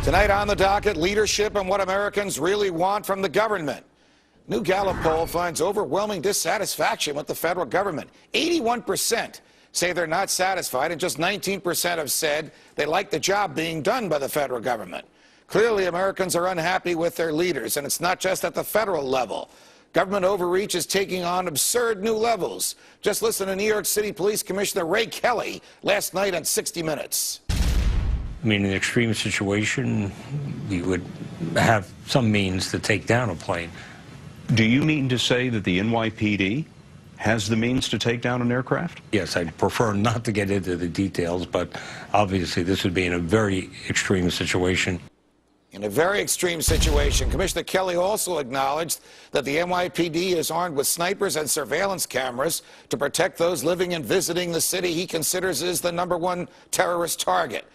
Tonight on the docket, leadership and what Americans really want from the government. New Gallup poll finds overwhelming dissatisfaction with the federal government. 81% say they're not satisfied, and just 19% have said they like the job being done by the federal government. Clearly, Americans are unhappy with their leaders, and it's not just at the federal level. Government overreach is taking on absurd new levels. Just listen to New York City Police Commissioner Ray Kelly last night on 60 Minutes. I mean, in an extreme situation, you would have some means to take down a plane. Do you mean to say that the NYPD has the means to take down an aircraft? Yes, I'd prefer not to get into the details, but obviously this would be in a very extreme situation. In a very extreme situation, Commissioner Kelly also acknowledged that the NYPD is armed with snipers and surveillance cameras to protect those living and visiting the city he considers is the #1 terrorist target.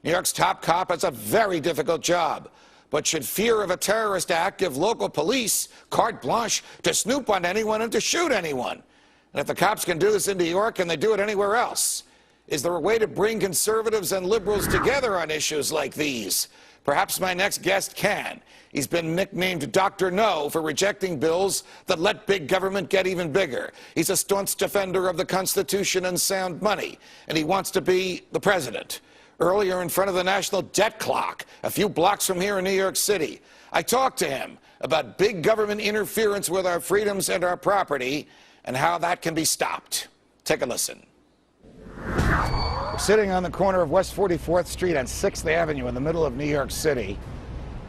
New York's top cop has a very difficult job. But should fear of a terrorist act give local police carte blanche to snoop on anyone and to shoot anyone? And if the cops can do this in New York, can they do it anywhere else? Is there a way to bring conservatives and liberals together on issues like these? Perhaps my next guest can. He's been nicknamed Dr. No for rejecting bills that let big government get even bigger. He's a staunch defender of the Constitution and sound money, and he wants to be the president. Earlier, in front of the national debt clock, a few blocks from here in New York City, I talked to him about big government interference with our freedoms and our property and how that can be stopped. Take a listen. We're sitting on the corner of West 44th Street and 6th Avenue in the middle of New York City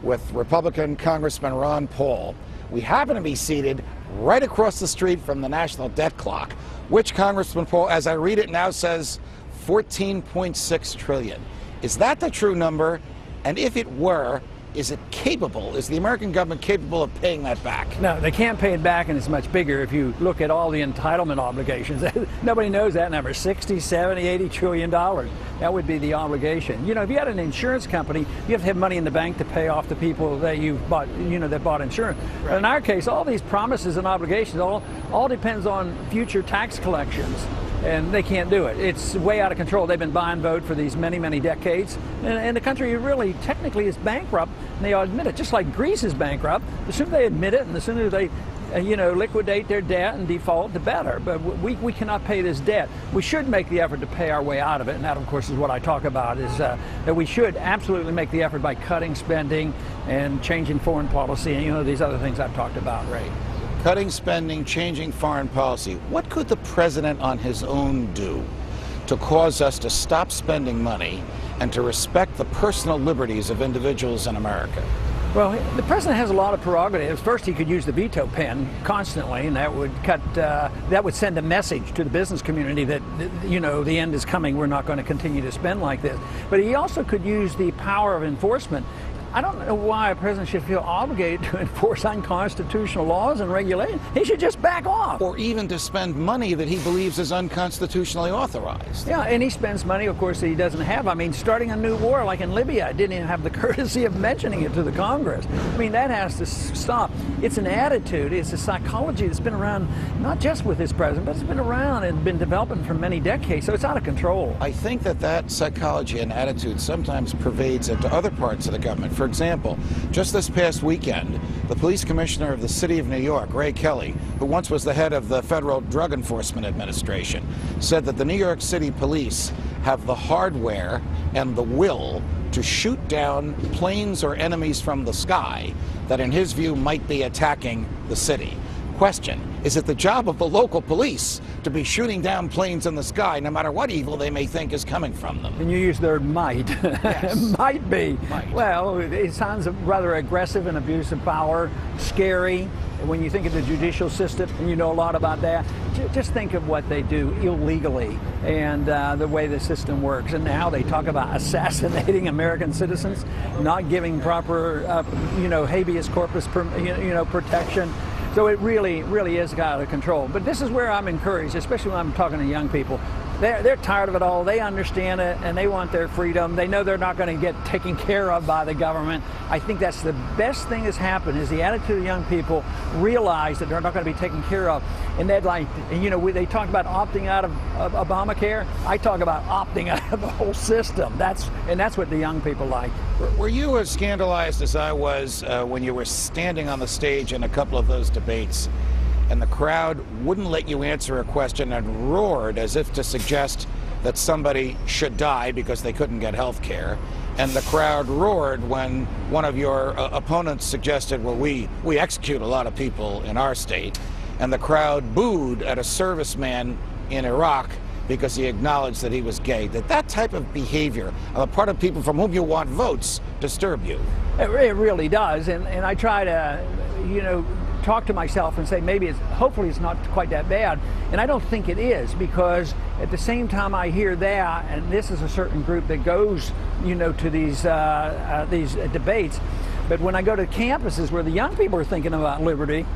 with Republican Congressman Ron Paul. We happen to be seated right across the street from the national debt clock, which Congressman Paul, as I read it now, says 14.6 trillion. Is that the true number? And if it were, is it capable? Is the American government capable of paying that back? No, they can't pay it back, and it's much bigger if you look at all the entitlement obligations. Nobody knows that number. 60, 70, 80 trillion dollars. That would be the obligation. You know, if you had an insurance company, you have to have money in the bank to pay off the people that you've bought, that bought insurance. Right. But in our case, all these promises and obligations all depends on future tax collections. And they can't do it. It's way out of control. They've been buy and vote for these many, many decades. And the country really technically is bankrupt, and they all admit it. Just like Greece is bankrupt, the sooner they admit it and the sooner they liquidate their debt and default, the better. But we cannot pay this debt. We should make the effort to pay our way out of it, and that, of course, is what I talk about, is that we should absolutely make the effort by cutting spending and changing foreign policy and, these other things I've talked about, Ray. Cutting spending, changing foreign policy. What could the president on his own do to cause us to stop spending money and to respect the personal liberties of individuals in America? Well, the president has a lot of prerogatives. First, he could use the veto pen constantly, and that would send a message to the business community that, the end is coming. We're not going to continue to spend like this. But he also could use the power of enforcement. I don't know why a president should feel obligated to enforce unconstitutional laws and regulations. He should just back off. Or even to spend money that he believes is unconstitutionally authorized. Yeah, and he spends money, of course, that he doesn't have. I mean, starting a new war like in Libya, didn't even have the courtesy of mentioning it to the Congress. I mean, that has to stop. It's an attitude, it's a psychology that's been around, not just with this president, but it's been around and been developing for many decades, so it's out of control. I think that psychology and attitude sometimes pervades into other parts of the government. For example, just this past weekend, the police commissioner of the city of New York, Ray Kelly, who once was the head of the Federal Drug Enforcement Administration, said that the New York City police have the hardware and the will to shoot down planes or enemies from the sky that, in his view, might be attacking the city. Question: is it the job of the local police to be shooting down planes in the sky, no matter what evil they may think is coming from them? And you use the word might. Yes. Might be. Might. Well, it sounds rather aggressive and abuse of power, scary. When you think of the judicial system, and you know a lot about that, just think of what they do illegally and the way the system works. And now they talk about assassinating American citizens, not giving proper, habeas corpus, protection. So it really is out of control. But this is where I'm encouraged, especially when I'm talking to young people. they're tired of it all. They understand it, and they want their freedom. They know they're not going to get taken care of by the government. I think that's the best thing that's happened, is the attitude of young people realize that they're not going to be taken care of. And they'd like, they talk about opting out of Obamacare. I talk about opting out of the whole system. That's what the young people like. Were you as scandalized as I was when you were standing on the stage in a couple of those debates, and the crowd wouldn't let you answer a question and roared as if to suggest that somebody should die because they couldn't get health care? And the crowd roared when one of your opponents suggested, well, we execute a lot of people in our state. And the crowd booed at a serviceman in Iraq because he acknowledged that he was gay. Did that type of behavior on the part of people from whom you want votes disturb you? It really does. And I try to, talk to myself and say hopefully it's not quite that bad. And I don't think it is, because at the same time I hear that, and this is a certain group that goes, to these debates, but when I go to campuses where the young people are thinking about liberty,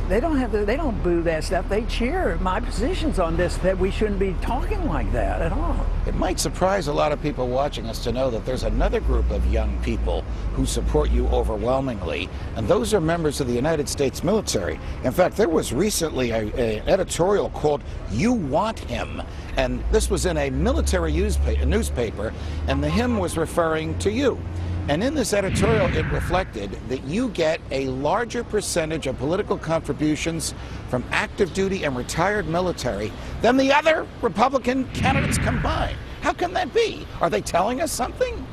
they don't boo that stuff. They cheer my positions on this, that we shouldn't be talking like that at all. It might surprise a lot of people watching us to know that there's another group of young people who support you overwhelmingly, and those are members of the United States military. In fact, there was recently an editorial called "You Want Him," and this was in a military newspaper, and the him was referring to you. And in this editorial, it reflected that you get a larger percentage of political contributions from active duty and retired military than the other Republican candidates combined. How can that be? Are they telling us something?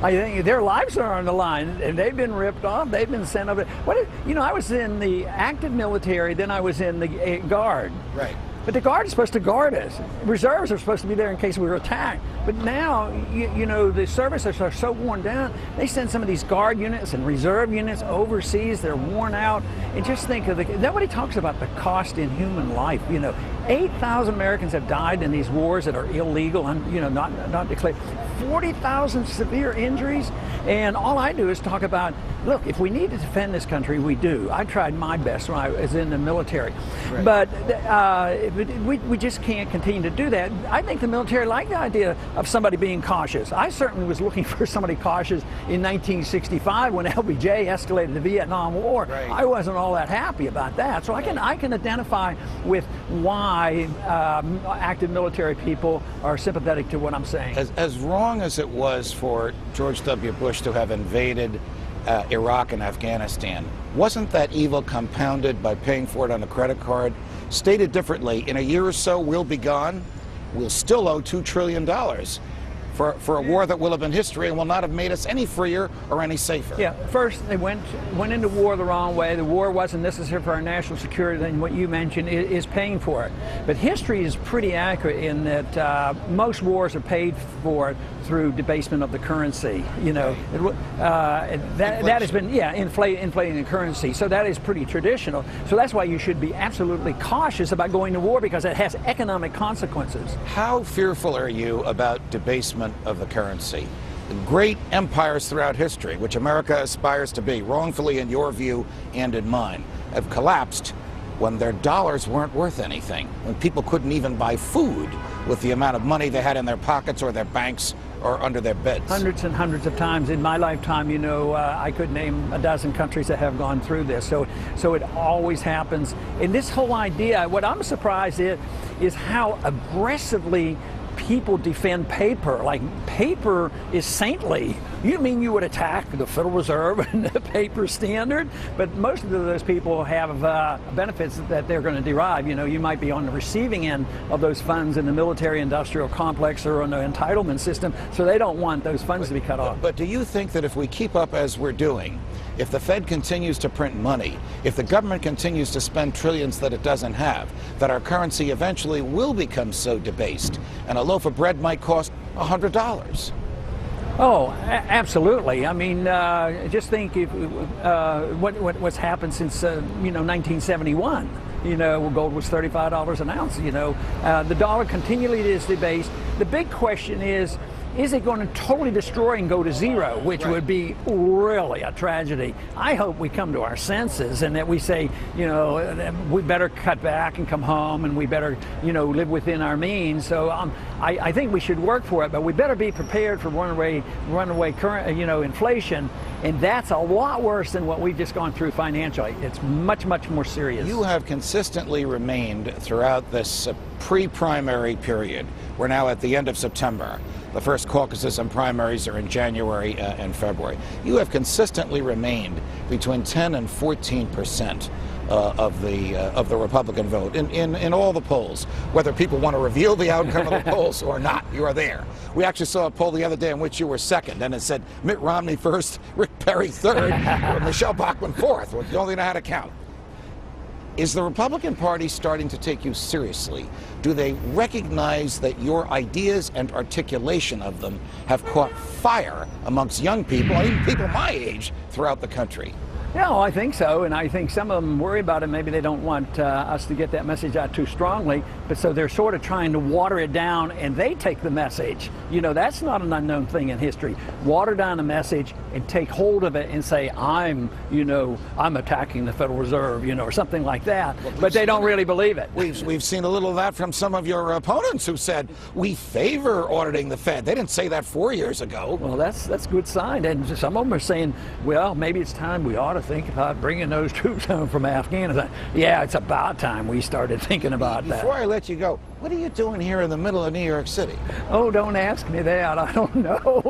I think their lives are on the line, and they've been ripped off. They've been sent over. I was in the active military, then I was in the Guard. Right. But the Guard is supposed to guard us. Reserves are supposed to be there in case we were attacked. But now, the services are so worn down, they send some of these Guard units and Reserve units overseas. They're worn out. And just think of nobody talks about the cost in human life. 8,000 Americans have died in these wars that are illegal and, not declared. 40,000 severe injuries. And all I do is talk about, look, if we need to defend this country, we do. I tried my best when I was in the military. Right. But we just can't continue to do that. I think the military liked the idea of somebody being cautious. I certainly was looking for somebody cautious in 1965 when LBJ escalated the Vietnam War. Right. I wasn't all that happy about that. So I can identify with why active military people are sympathetic to what I'm saying. As wrong as it was for George W. Bush to have invaded Iraq and Afghanistan, wasn't that evil compounded by paying for it on a credit card? Stated differently, in a year or so, we'll be gone. We'll still owe $2 trillion for a war that will have been history and will not have made us any freer or any safer. Yeah, first they went into war the wrong way. The war wasn't necessary for our national security, and what you mentioned is paying for it. But history is pretty accurate in that most wars are paid for through debasement of the currency. That has been, inflating the currency. So that is pretty traditional. So that's why you should be absolutely cautious about going to war, because it has economic consequences. How fearful are you about debasement of the currency? Great empires throughout history, which America aspires to be, wrongfully in your view and in mine, have collapsed when their dollars weren't worth anything, when people couldn't even buy food with the amount of money they had in their pockets or their banks or under their beds. Hundreds and hundreds of times in my lifetime, I could name a dozen countries that have gone through this. So it always happens. And this whole idea, what I'm surprised at is how aggressively people defend paper. Like, paper is saintly. You mean you would attack the Federal Reserve and the paper standard? But most of those people have benefits that they're going to derive. You might be on the receiving end of those funds in the military-industrial complex or on the entitlement system, so they don't want those funds to be cut off. But do you think that if we keep up as we're doing, if the Fed continues to print money, if the government continues to spend trillions that it doesn't have, that our currency eventually will become so debased and a loaf of bread might cost $100? Oh, absolutely. I mean, just think what's happened since 1971. Gold was $35 an ounce. The dollar continually is debased. The big question is, Is it going to totally destroy and go to zero, which would be really a tragedy? I hope we come to our senses and that we say, you know, we better cut back and come home, and we better, you know, live within our means. So I think we should work for it, but we better be prepared for runaway current, you know, inflation, and that's a lot worse than what we've just gone through financially. It's much, much more serious. You have consistently remained throughout this pre-primary period. We're now at the end of September. The first caucuses and primaries are in January and February. You have consistently remained between 10 and 14% of the Republican vote in all the polls. Whether people want to reveal the outcome of the polls or not, you are there. We actually saw a poll the other day in which you were second, and it said Mitt Romney first, Rick Perry third, Michelle Bachmann fourth. Well, you only know how to count. Is the Republican Party starting to take you seriously? Do they recognize that your ideas and articulation of them have caught fire amongst young people, and even people my age, throughout the country? Yeah, I think so, and I think some of them worry about it. Maybe they don't want us to get that message out too strongly, but so they're sort of trying to water it down, and they take the message. You know, that's not an unknown thing in history. Water down the message and take hold of it and say, I'm attacking the Federal Reserve, you know, or something like that, but they don't really believe it. We've seen a little of that from some of your opponents who said, we favor auditing the Fed. They didn't say that 4 years ago. Well, that's a good sign, and some of them are saying, well, maybe it's time we ought to think about bringing those troops home from Afghanistan. Yeah, it's about time we started thinking about that. Before I let you go, what are you doing here in the middle of New York City? Oh, don't ask me that. I don't know.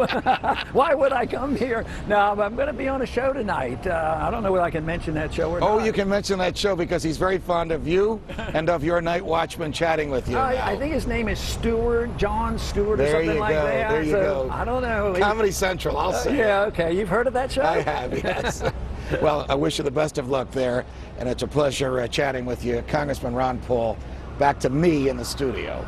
Why would I come here? No, I'm going to be on a show tonight. I don't know whether I can mention that show or not. Oh, you can mention that show because he's very fond of you and of your night watchman chatting with you. I think his name is Stewart, John Stewart, or something like that. There you go. I don't know. Comedy Central, I'll say. Yeah, okay. You've heard of that show? I have, yes. Well, I wish you the best of luck there, and it's a pleasure chatting with you. Congressman Ron Paul, back to me in the studio.